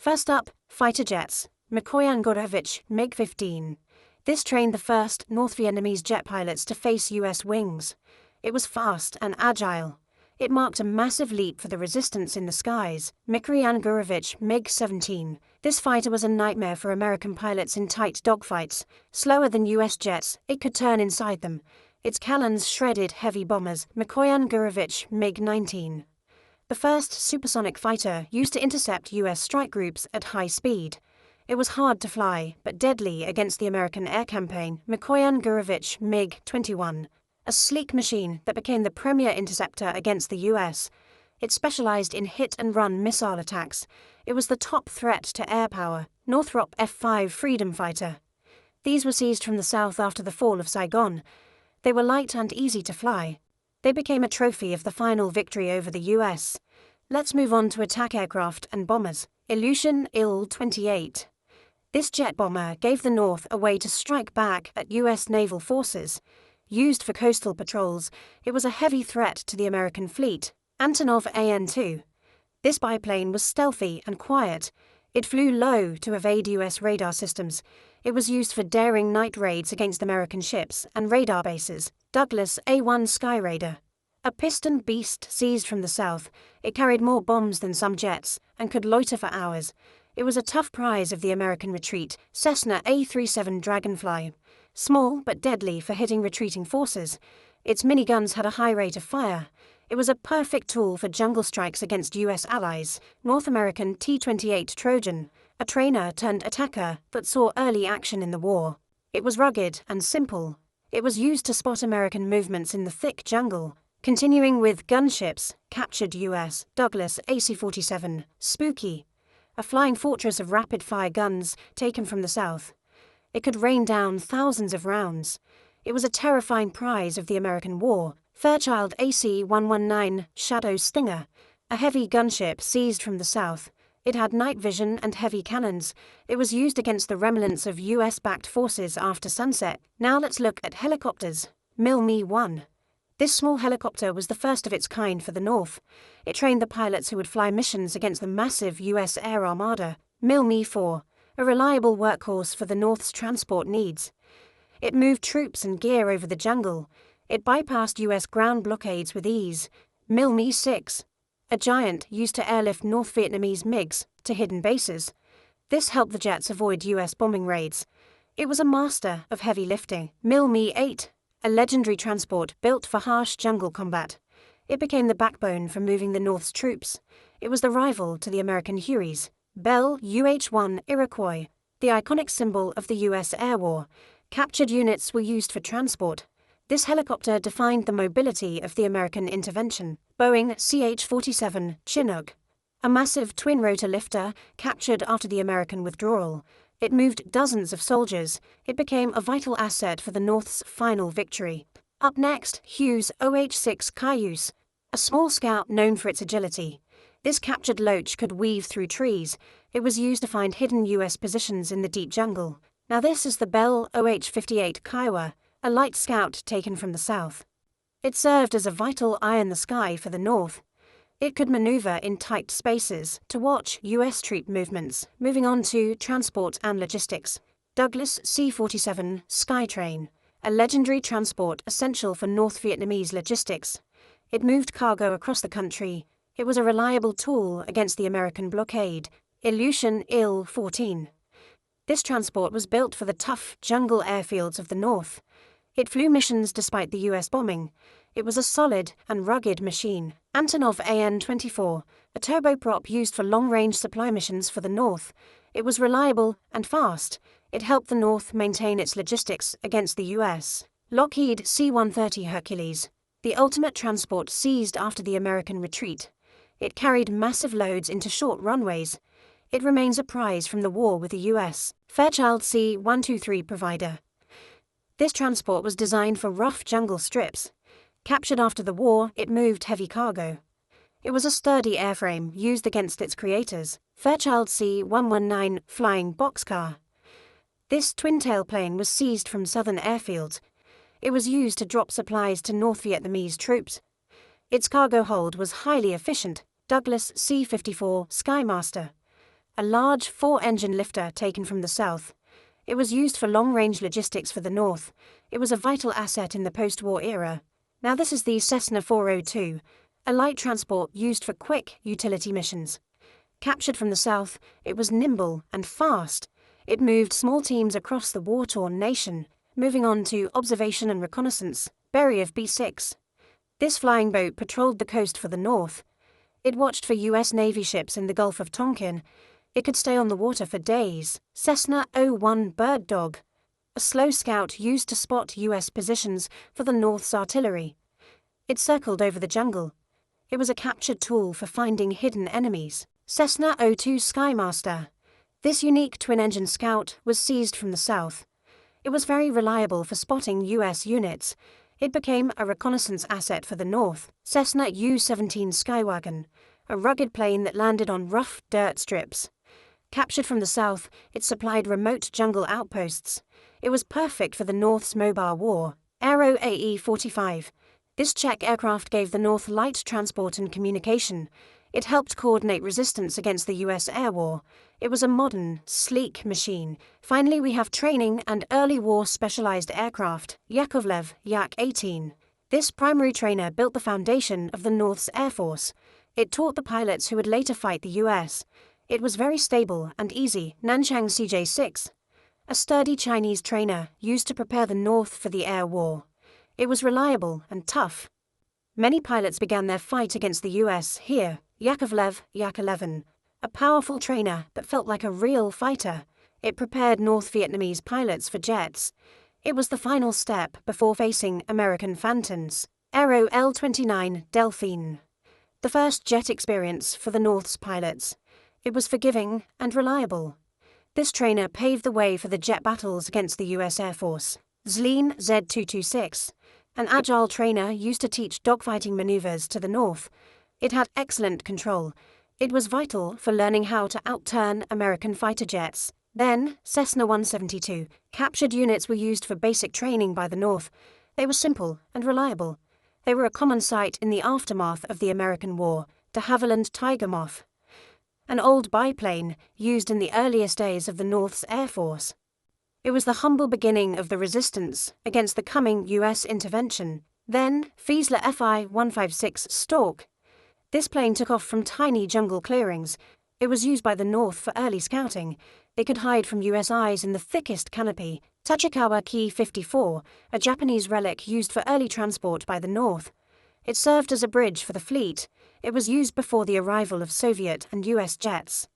First up, fighter jets. Mikoyan-Gurevich MiG-15. This trained the first North Vietnamese jet pilots to face US wings. It was fast and agile. It marked a massive leap for the resistance in the skies. Mikoyan-Gurevich MiG-17. This fighter was a nightmare for American pilots in tight dogfights. Slower than US jets, it could turn inside them. Its cannons shredded heavy bombers. Mikoyan-Gurevich MiG-19. The first supersonic fighter used to intercept US strike groups at high speed. It was hard to fly, but deadly against the American air campaign. Mikoyan-Gurevich MiG-21. A sleek machine that became the premier interceptor against the US. It specialized in hit-and-run missile attacks. It was the top threat to air power. Northrop F-5 Freedom Fighter. These were seized from the south after the fall of Saigon. They were light and easy to fly. They became a trophy of the final victory over the US. Let's move on to attack aircraft and bombers. Ilyushin Il-28. This jet bomber gave the North a way to strike back at US naval forces. Used for coastal patrols, it was a heavy threat to the American fleet. Antonov An-2. This biplane was stealthy and quiet. It flew low to evade US radar systems. It was used for daring night raids against American ships and radar bases. Douglas A-1 Skyraider. A piston beast seized from the south, it carried more bombs than some jets and could loiter for hours. It was a tough prize of the American retreat. Cessna A-37 Dragonfly. Small but deadly for hitting retreating forces. Its miniguns had a high rate of fire. It was a perfect tool for jungle strikes against US allies. North American T-28 Trojan. A trainer turned attacker that saw early action in the war. It was rugged and simple. It was used to spot American movements in the thick jungle. Continuing with Gunships, captured US. Douglas AC-47 Spooky. A flying fortress of rapid-fire guns taken from the south. It could rain down thousands of rounds. It was a terrifying prize of the American war. Fairchild AC-119 Shadow Stinger. A heavy gunship seized from the south. It had night vision and heavy cannons. It was used against the remnants of US-backed forces after sunset. Now let's look at helicopters. MiL-Me-1. This small helicopter was the first of its kind for the North. It trained the pilots who would fly missions against the massive US air armada. MiL-Me-4. A reliable workhorse for the North's transport needs. It moved troops and gear over the jungle. It bypassed US ground blockades with ease. MiL-Me-6. A giant used to airlift North Vietnamese MiGs to hidden bases. This helped the jets avoid US bombing raids. It was a master of heavy lifting. MiL-Me-8. A legendary transport built for harsh jungle combat. It became the backbone for moving the North's troops. It was the rival to the American Hueys. Bell UH-1 Iroquois, the iconic symbol of the US air war. Captured units were used for transport. This helicopter defined the mobility of the American intervention. Boeing CH-47 Chinook. A massive twin-rotor lifter captured after the American withdrawal. It moved dozens of soldiers. It became a vital asset for the North's final victory. Up next, Hughes OH-6 Cayuse, a small scout known for its agility. This captured loach could weave through trees. It was used to find hidden US positions in the deep jungle. Now this is the Bell OH-58 Kiowa, a light scout taken from the south. It served as a vital eye in the sky for the North. It could maneuver in tight spaces to watch US troop movements. Moving on to transport and logistics. Douglas C-47 Skytrain, a legendary transport essential for North Vietnamese logistics. It moved cargo across the country. It was a reliable tool against the American blockade. Ilyushin Il-14. This transport was built for the tough jungle airfields of the North. It flew missions despite the US bombing. It was a solid and rugged machine. Antonov An-24, a turboprop used for long-range supply missions for the North. It was reliable and fast. It helped the North maintain its logistics against the US. Lockheed C-130 Hercules, the ultimate transport seized after the American retreat. It carried massive loads into short runways. It remains a prize from the war with the US. Fairchild C-123 Provider. This transport was designed for rough jungle strips. Captured after the war, it moved heavy cargo. It was a sturdy airframe used against its creators. Fairchild C-119 Flying Boxcar. This twin-tail plane was seized from southern airfields. It was used to drop supplies to North Vietnamese troops. Its cargo hold was highly efficient. Douglas C-54 Skymaster. a large 4-engine lifter taken from the south. It was used for long-range logistics for the North. It was a vital asset in the post-war era. Now this is the Cessna 402, a light transport used for quick utility missions. Captured from the south, it was nimble and fast. It moved small teams across the war-torn nation, moving on to observation and reconnaissance, Berry of B-6. This flying boat patrolled the coast for the North. It watched for U.S. Navy ships in the Gulf of Tonkin. It could stay on the water for days. Cessna 01 Bird Dog, a slow scout used to spot U.S. positions for the North's artillery. It circled over the jungle. It was a captured tool for finding hidden enemies. Cessna 02 Skymaster. This unique twin-engine scout was seized from the south. It was very reliable for spotting U.S. units. It became a reconnaissance asset for the North. Cessna U-17 Skywagon, a rugged plane that landed on rough dirt strips. Captured from the south, it supplied remote jungle outposts. It was perfect for the North's mobile war. Aero AE-45. This Czech aircraft gave the North light transport and communication. It helped coordinate resistance against the U.S. air war. It was a modern, sleek machine. Finally, we have training and early war specialized aircraft, Yakovlev Yak-18. This primary trainer built the foundation of the North's Air Force. It taught the pilots who would later fight the U.S. It was very stable and easy. Nanchang CJ-6, a sturdy Chinese trainer used to prepare the North for the air war. It was reliable and tough. Many pilots began their fight against the U.S. here. Yakovlev Yak-11, a powerful trainer that felt like a real fighter. It prepared North Vietnamese pilots for jets. It was the final step before facing American Phantoms. Aero L-29 Delphine, the first jet experience for the North's pilots. It was forgiving and reliable. This trainer paved the way for the jet battles against the U.S. Air Force. Zlin Z-226, an agile trainer used to teach dogfighting maneuvers to the North. It had excellent control. It was vital for learning how to outturn American fighter jets. Then, Cessna 172. Captured units were used for basic training by the North. They were simple and reliable. They were a common sight in the aftermath of the American War. De Havilland Tiger Moth, an old biplane used in the earliest days of the North's Air Force. It was the humble beginning of the resistance against the coming U.S. intervention. Then, Fiesler Fi-156 Stork. This plane took off from tiny jungle clearings. It was used by the North for early scouting. It could hide from U.S. eyes in the thickest canopy. Tachikawa Ki-54, a Japanese relic used for early transport by the North. It served as a bridge for the fleet. It was used before the arrival of Soviet and U.S. jets.